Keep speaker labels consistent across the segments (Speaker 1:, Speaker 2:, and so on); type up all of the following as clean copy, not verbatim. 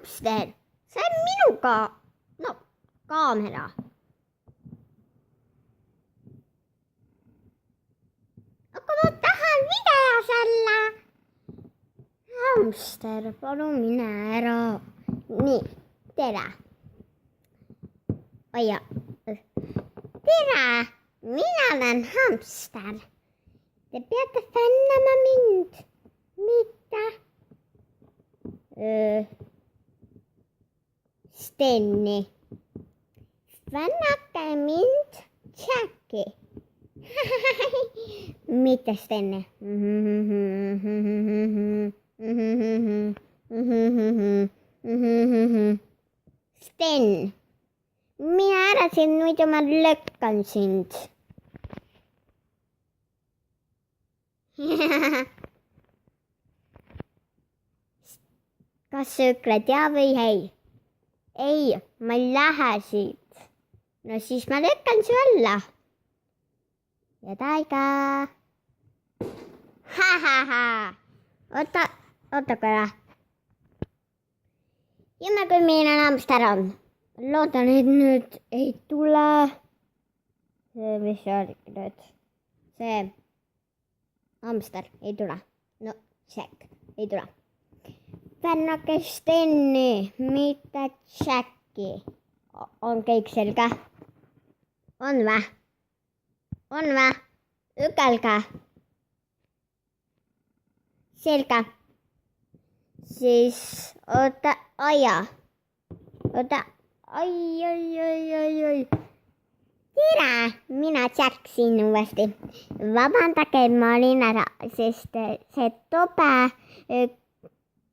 Speaker 1: hamster, see on minu kaamera. Aga ma tahan videos olla. Hamster, palun mine ära. Nii, tere. Tere, mina olen hamster. Te peate fännama mind, mitte Steni. Fännake mind, Jacki. Mitte Steni. Sten, mine ära siin, muidu ma lõkkan sind. Kas sa ütled jaa või ei? Ei, ma ei lähe siit. No siis ma lükkan su alla. Ja taiga. Oota korra. Jumme, kui milline hamster on. Loodan, et nüüd ei tule. Mis see oli nüüd? See hamster ei tule. No, check, ei tule. Fännake Steni, mitte Jacki. On kõik selge? On vä? Ütelge. Selge. Siis oota, oi. Tere, mina Jack siin uuesti. Vabandage, et ma olin ära, sest see tobe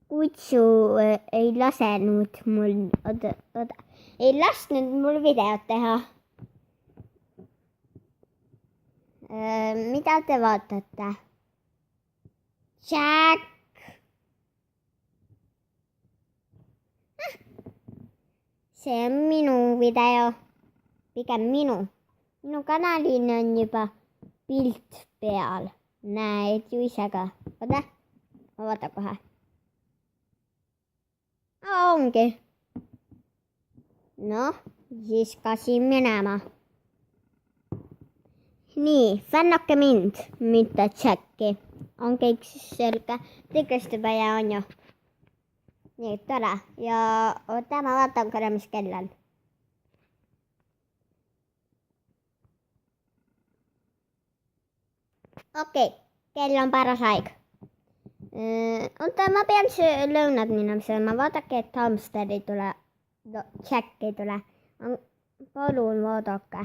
Speaker 1: kutsu ei lasenud mul, ei lasknud mul videot teha. Mida te vaatate? Jack! See on minu video. Pigem minu kanalil on juba pilt peal. Näed ju ise ka. Oota, ma vaatan kohe. Ongi. Noh, siis käsin minema. Nii, fännake mind, mitte Jacki. On kõik selge. Tõkest juba ja on ju. Nii, tore. Ja oota, ma vaatan korra, mis kell on. Okei, kell on paras aeg. Oota, ma pean lõunad minema sööma. Vaadake, et hamster ei tule. No, Jack ei tule. Palun vaadake.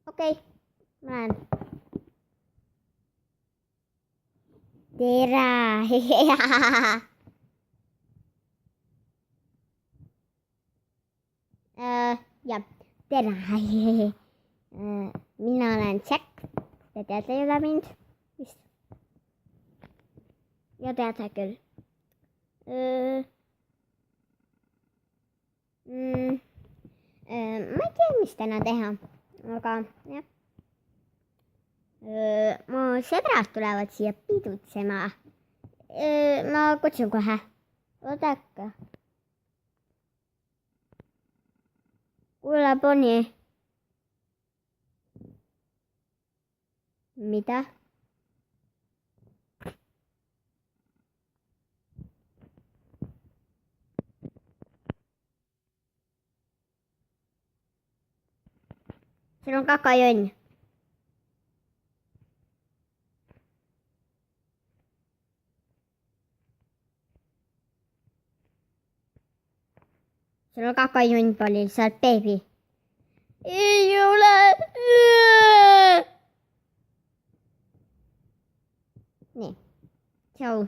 Speaker 1: Okei, ma lähen. Tere. Jah, tere. Mina olen Jack. Te teate üle mind vist? Ja teate küll. Ma ei tea, mis täna teha, aga jah. Mu sõbrad tulevad siia pidutsema. Ma kutsun kohe. Oodake. Kuule, Bonnie. Mida? Sul on kakajonn. Sul on kakajonn palju, sa oled beebi. Ei ole. Nii, tšau.